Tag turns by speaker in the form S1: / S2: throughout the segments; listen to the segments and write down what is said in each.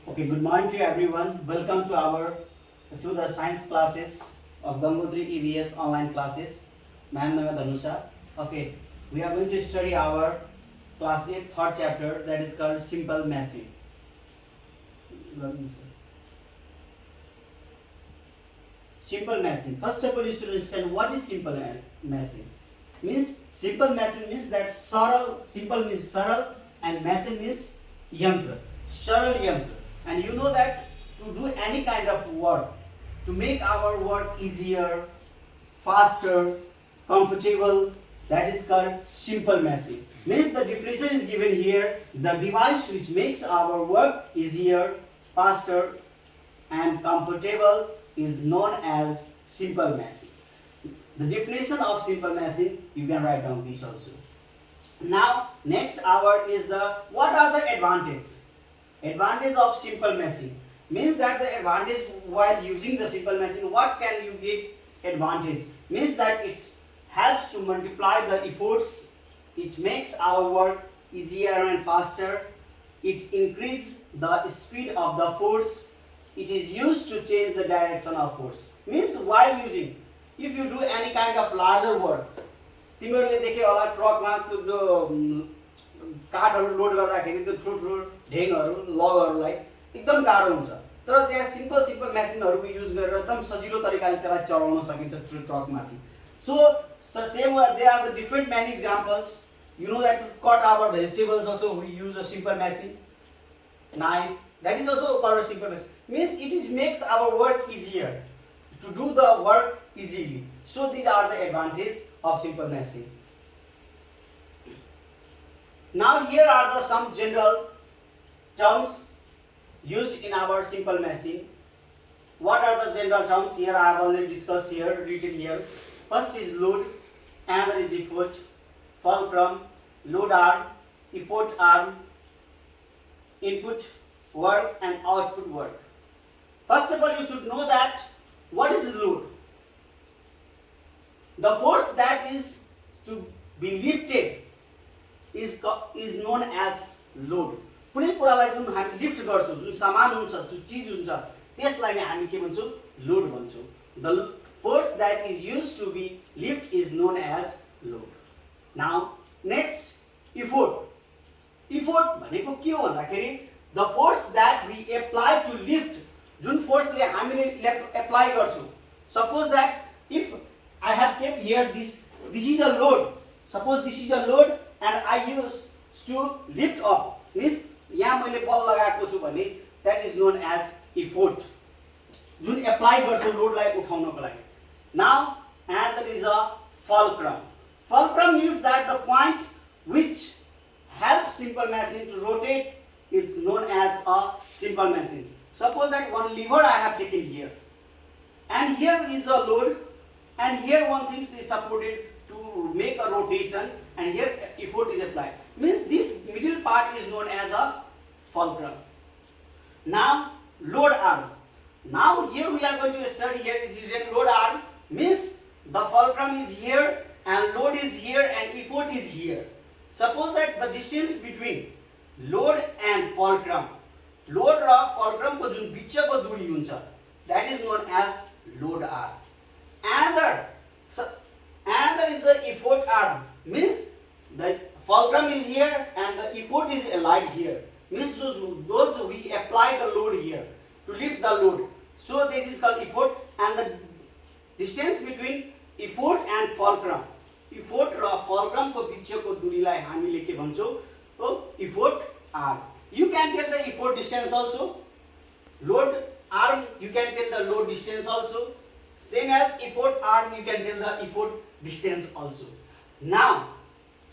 S1: Okay, good morning to everyone. Welcome to the science classes of Gangotri EVS online classes. My name is Dhanusha. Okay, we are going to study our class 8 third chapter that is called simple machine. Simple machine. First of all, you should understand what is simple machine. Means simple machine means that simple means saral and machine means yantra. Saral yantra. And you know that to do any kind of work, to make our work easier, faster, comfortable, that is called simple machine. Means the definition is given here, the device which makes our work easier, faster and comfortable is known as simple machine. The definition of simple machine, you can write down this also. Now, next hour is what are the advantages? Advantage of simple machine means that the advantage while using the simple machine, what can you get advantage? Means that it helps to multiply the efforts, it makes our work easier and faster, it increases the speed of the force, it is used to change the direction of force. Means while using, if you do any kind of larger work, तिमीहरूले देखे होला ट्रकमा त्यो काठहरु load गर्दाखेरि त्यो ठुलो ढेङहरु लगहरुलाई एकदम गाह्रो हुन्छ, तर त्यहाँ सिम्पल मेसिनहरुको युज गरेर एकदम सजिलो तरिकाले त्यसलाई चलाउन सकिन्छ ट्रकमाथि. So same way there are the different many examples. You know that to cut our vegetables also we use a simple machine. Knife, that is also called a simple machine. Means it makes our work easier, to do the work easily. So these are the advantages of simple machine. Now here are some general terms used in our simple machine. What are the general terms? Here I have already discussed here, written here. First is load, another is effort, fulcrum, load arm, effort arm, input work and output work. First of all, you should know that what is load. The force that is to be lifted is known as load. कुनै कुरालाई जुन हामी lift गर्छौं, जुन सामान हुन्छ, जुन चीज हुन्छ, त्यसलाई नै हामी के भन्छौं? Load भन्छौं. The force that is used to be lift is known as load. Now next, effort. Effort भनेको के हो भन्दाखेरि the force that we apply to lift, जुन फोर्सले हामीले apply गर्छौं. Suppose that if I have kept here this is a load. Suppose this is a load and I use to lift up. Means यहाँ मैले बल लगाएको छु भने that is known as effort. Jun apply गर्छौं लोडलाई उठाउनको लागि. Now and there is a fulcrum. Fulcrum means that the point which helps simple machine to rotate is known as a simple machine. Suppose that one lever I have taken here, and here is a load, and here one thing is supported to make a rotation, and here effort is applied. Means this middle part is known as a fulcrum. Now load arm. Now here we are going to study, here is written load arm. Means the fulcrum is here and load is here and effort is here. Suppose that the distance between load and fulcrum, load raw fulcrum को जुन बिचको दूरी हुन्छ, that is known as load arm. Another is the effort arm. Means the fulcrum is here and the effort is allied here. Means those we apply the load here to lift the load. So this is called effort, and the distance between effort and fulcrum. Effort raw fulcrum को बिचको दूरीलाई हामीले के भन्छौं? तो effort arm. You can tell the effort distance also. Load arm you can tell the load distance also. Same as effort arm you can tell the effort distance also. Now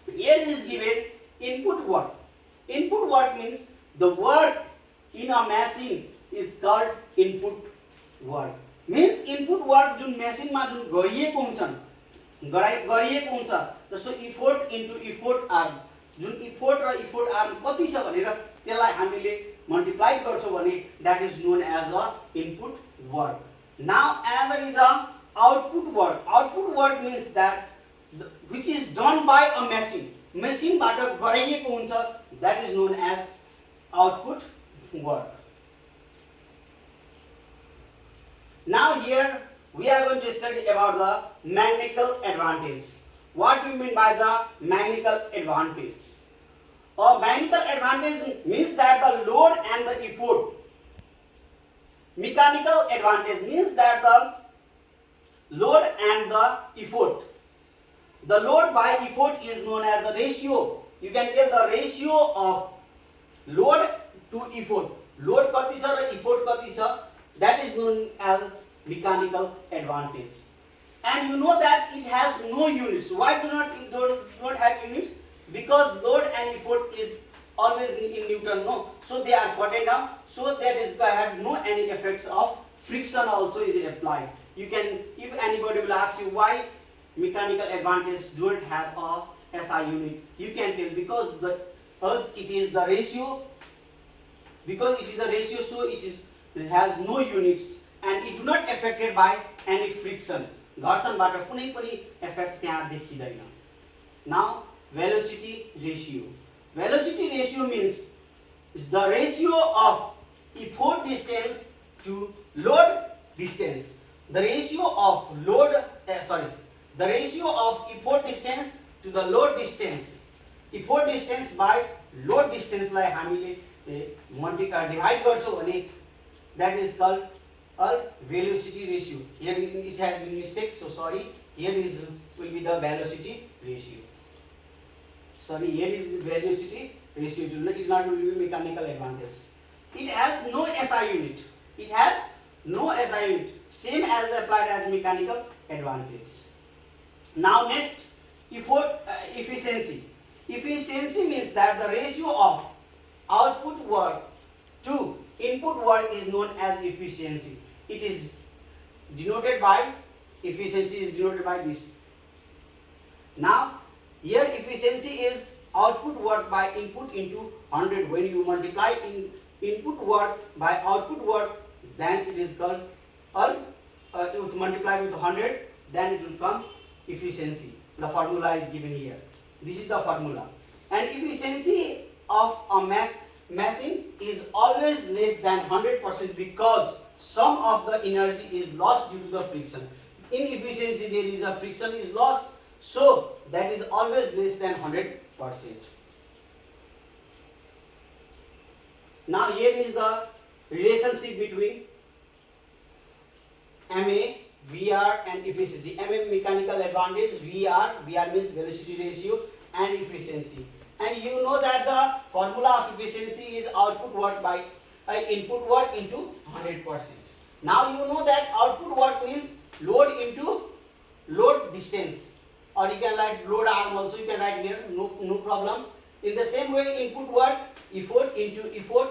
S1: here is given input work. Input work means the work in a machine is called input work. Means input work Jun machine मा जुन गरिएको हुन्छ, जस्तो effort into effort arm, जुन effort र effort arm कति छ भनेर त्यसलाई हामीले multiply गर्छौं भने that is known as a input work. Now another is a output work. Output work means that which is done by a machine. Machine बाट गरिएको हुन्छ, that is known as output work. Now here we are going to study about the mechanical advantage. What do you mean by the mechanical advantage? A mechanical advantage means that the load and the effort. Mechanical advantage means that the load and the effort. The load by effort is known as the ratio. You can tell the ratio of load to effort. Load kati cha ra effort kati cha, that is known as mechanical advantage. And you know that it has no units. Why do not have units? Because load and effort is always in Newton, no? So they are buttoned down. So that is have no any effects of friction also is applied. You can, if anybody will ask you why mechanical advantage don't have a SI unit, you can tell because it is the ratio. Because it is the ratio, so it has no units and it do not affected by any friction. घर्षणबाट कुनै पनि effect त्यहाँ देखिदैन. Now velocity ratio. Velocity ratio means is the ratio of effort distance to load distance. The ratio of the ratio of effort distance to the load distance. Effort distance by load distance लाई हामीले divide गर्छौं भने that is called a velocity ratio. Here it has been mistake, so sorry. Here will be the velocity ratio. Sorry, here is velocity ratio. It will not be mechanical advantage. It has no SI unit. It has no SI unit. Same as applied as mechanical advantage. Now next, efficiency. Efficiency means that the ratio of output work to input work is known as efficiency. It is denoted by, efficiency is denoted by this. Now here efficiency is output work by input into 100. When you multiply input work by output work, then it is called multiplied with 100, then it will come efficiency. The formula is given here. This is the formula. And efficiency of a machine is always less than 100% because some of the energy is lost due to the friction. In efficiency there is a friction is lost, so that is always less than 100%. Now here is the relationship between MA, VR and efficiency. MA mechanical advantage, VR means velocity ratio and efficiency. And you know that the formula of efficiency is output work by input work into 100%. Now you know that output work means load into load distance, or you can write load arm also, you can write here, no problem. In the same way, input work, effort into effort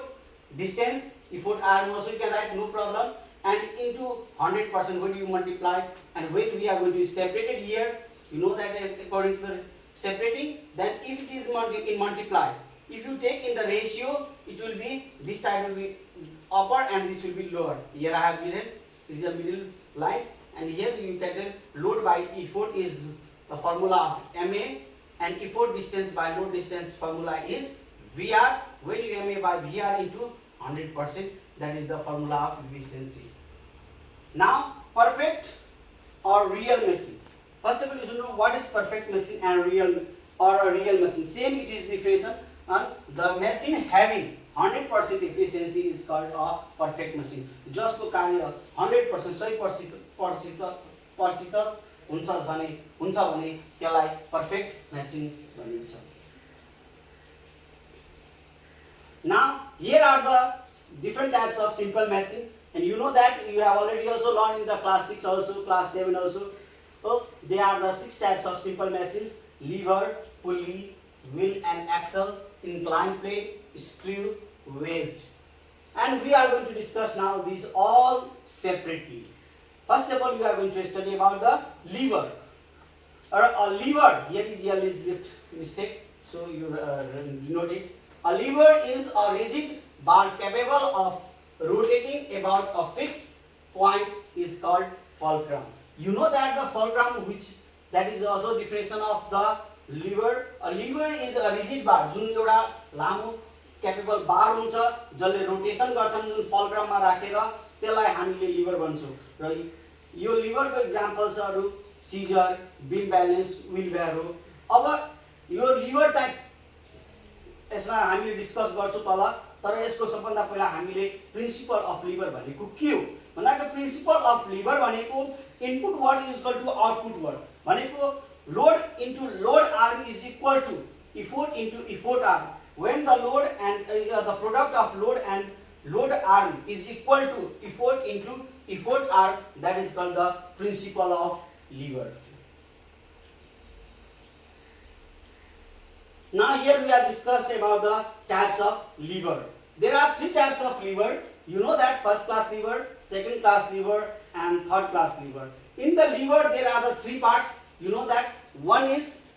S1: distance, effort arm also you can write, no problem, and into 100% when you multiply. And when we are going to separate it here, you know that according to the separating, then if it is in multiply, if you take in the ratio, it will be, this side will be upper and this will be lower. Here I have written, this is the middle line, and here you can load by effort is the formula of MA, and effort distance by load distance formula is VR. When you MA by VR into 100%, that is the formula of efficiency. Now perfect or real machine. First of all, you should know what is perfect machine and real or a real machine. Same it is definition. And the machine having 100% efficiency is called a perfect machine. Just to carry 100% 100% हुन्छ भने त्यसलाई perfect machine भनिन्छ. Now here are the different types of simple machine, and you know that you have already also learned in the class 6 also, class 7 also. So they are the 6 types of simple machines: lever, pulley, wheel and axle, inclined plane, screw, wedge. And we are going to discuss now these all separately. First of all, we are going to study about the lever. A lever, here is left mistake, so you note it. A lever is a rigid bar capable of rotating about a fixed point is called fulcrum. You know that the fulcrum, which that is also definition of the lever. A lever is a rigid bar, जुन एउटा लामो capable bar हुन्छ जसले rotation गर्छन् जुन fulcrum मा राखेर त्यसलाई हामीले liver भन्छौँ। र यो लिभरको इक्जाम्पल्सहरू सिजर, बिम ब्यालेन्स, व्हील ब्यारो। अब यो लिभर चाहिँ यसमा हामीले डिस्कस गर्छौँ तल, तर यसको सबभन्दा पहिला हामीले प्रिन्सिपल अफ लिभर भनेको के हो भन्दाखेरि प्रिन्सिपल अफ लिभर भनेको input work is equal to output work भनेको load into load arm is equal to effort into effort arm. when the load and the product of load and load arm is equal to effort into effort arm, that is called the principle of lever. Now here we are discussed about the types of lever. There are three types of lever. You know that first class lever, second class lever and third class lever. In the lever there are the three parts. You know that one is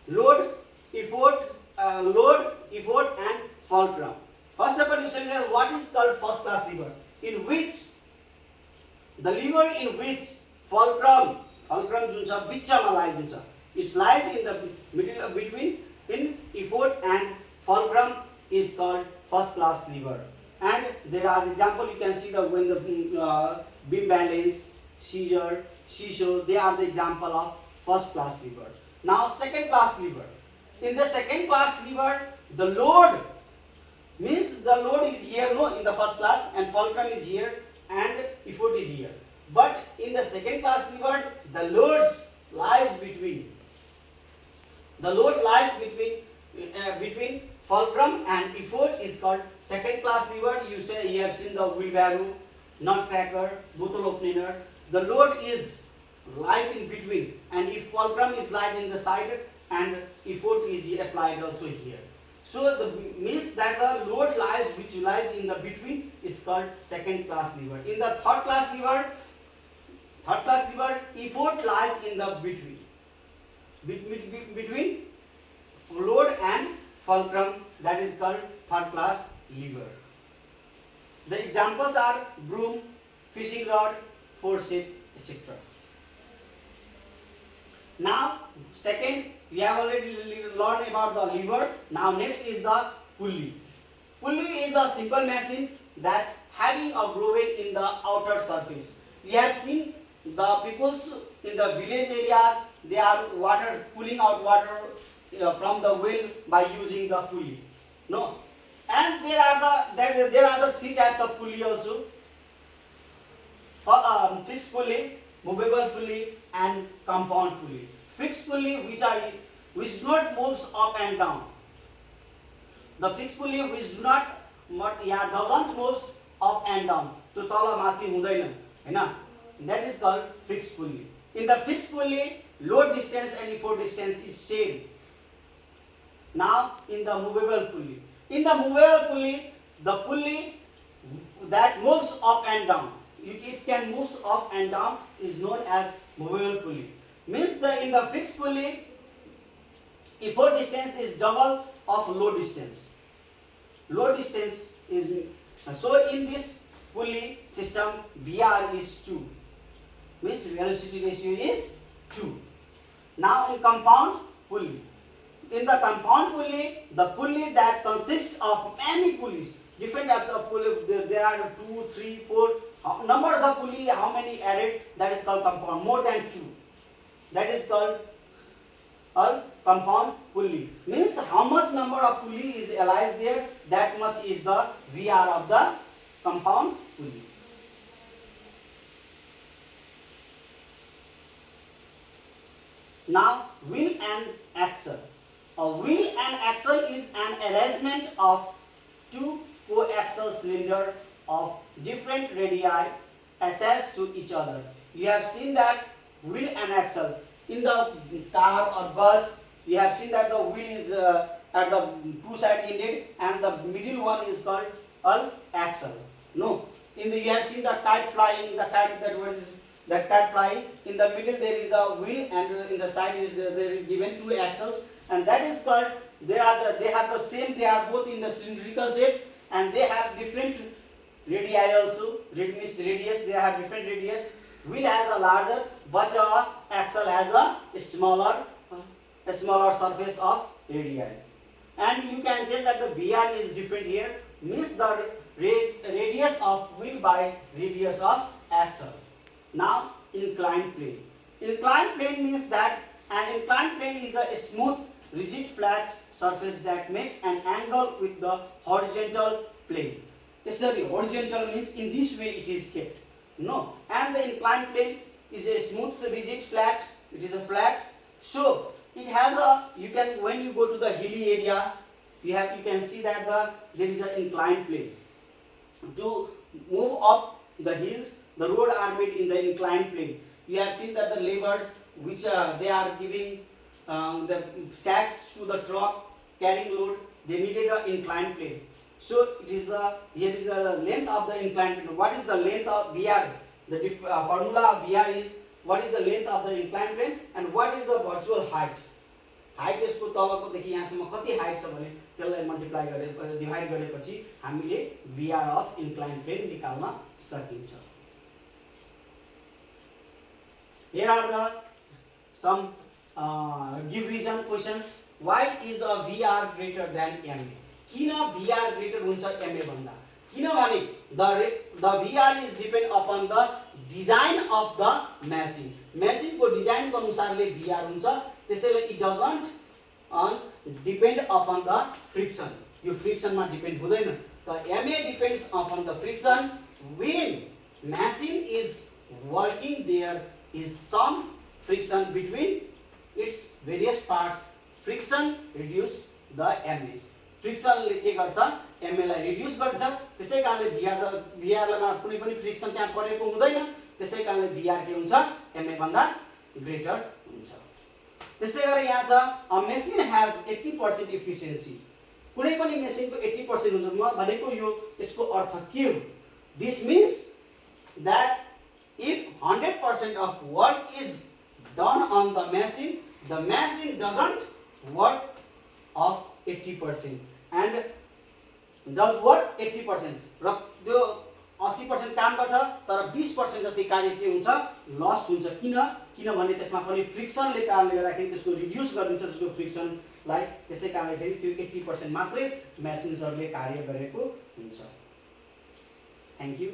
S1: load, effort, and fulcrum. First of all, you say what is called first class lever, in which the lever in which fulcrum जुन छ बिचमा lies हुन्छ, it lies in the middle between in effort and fulcrum is called first class lever. And there are the example you can see the when the beam balance, scissor, seesaw, they are the example of first class lever. Now second class lever. In the second class lever, the load means the load is here, no, in the first class, and fulcrum is here and effort is here. But in the second class lever, the loads lies between. The load lies between fulcrum and effort is called second class lever. You have seen the wheelbarrow, nutcracker, bottle opener. The load lies in between, and if fulcrum is lied in the side and effort is applied also here. So the means that the load which lies in the between is called second class lever. In the third class lever, effort lies in the between load and fulcrum, that is called third class lever. The examples are broom, fishing rod, forceps, etc. Now second, we have already learned about the lever. Now next is the pulley. Pulley is a simple machine that having a groove in the outer surface. We have seen the peoples in the village areas, they are pulling out water from the well by using the pulley. No, and there are the three types of pulley also. Fixed pulley, movable pulley, and compound pulley. Fixed pulley which do not moves up and down. The fixed pulley which doesn't moves up and down. To tala mathi hudaina, हैन? That is called fixed pulley. In the fixed pulley, load distance and effort distance is same. Now in the movable pulley. In the movable pulley, the pulley that moves up and down, it can move up and down, is known as movable pulley. Means in the fixed pulley, effort distance is double of load distance. Load distance is, so in this pulley system, BR is 2. Means velocity ratio is 2. Now in compound pulley. In the compound pulley, the pulley that consists of many pulleys, different types of pulley, there are 2, 3, 4, numbers of pulley, how many added, that is called compound, more than 2. That is called a compound pulley. Means how much number of pulley is lies there, that much is the VR of the compound pulley. Now wheel and axle. A wheel and axle is an arrangement of two coaxial cylinders of different radii attached to each other. You have seen that wheel and axle. In the car or bus, you have seen that the wheel is at the two side ended and the middle one is called an axle. No, you have seen the kite flying. The kite kite flying. In the middle there is a wheel and in the side there is given two axles, and that is called. They have the same. They are both in the cylindrical shape and they have different radii also. Radius. They have different radius. Wheel has a larger, but axle has a smaller surface of radii. And you can tell that the BR is different here. means the radius of wheel by radius of axle. Now inclined plane. Inclined plane means that an inclined plane is a smooth, rigid, flat surface that makes an angle with the horizontal plane. Sorry, horizontal means in this way it is kept. No, and the inclined plane is a smooth, rigid, flat. It is a flat. So it has a, you can, when you go to the hilly area, you can see that there is an inclined plane. To move up the hills, the road are made in the inclined plane. You have seen that the laborers which they are giving the sacks to the truck carrying load, they needed an inclined plane. So it is here is a length of the inclined plane. What is the length of BR? The formula of BR is what is the length of the inclined plane and what is the virtual height. Height यसको तलको देखि यहाँसम्म कति height छ भने त्यसलाई multiply गरे divide गरेपछि हामीले BR अफ inclined plane निकाल्न सकिन्छ. Here are the some give reason questions. Why is a VR greater than MA? किन VR greater हुन्छ MA भन्दा? किनभने the VR is depend upon the design of the machine. Machine को design को अनुसारले VR हुन्छ. त्यसैले it doesn't depend upon the friction. Yo friction मा depend हुँदैन. The MA depends upon the friction. When machine is working, there is some friction between its various parts. Friction reduce the MA. Friction ले के गर्छ MA लाई reduce गर्छ. त्यसै कारणले VR मा कुनै पनि friction त्यहाँ परेको हुँदैन. त्यसै कारणले VR के हुन्छ MA भन्दा greater हुन्छ. त्यसै गरी यहाँ छ a machine has 80% efficiency. कुनै पनि machine को 80% हुन्छ. म भनेको यो यसको अर्थ के हो? This means that if 100% of work is done on the machine doesn't work of 80% and does work 80%. र त्यो 80% काम गर्छ तर 20% जति कार्य के हुन्छ लस्ट हुन्छ. किनभने त्यसमा पनि फ्रिक्सनले कारणले गर्दाखेरि त्यसको रिड्युस गरिदिन्छ त्यसको फ्रिक्सनलाई. त्यसै कारणले फेरि त्यो 80% मात्रै मेसिन्सहरुले कार्य गरेको हुन्छ. Thank you.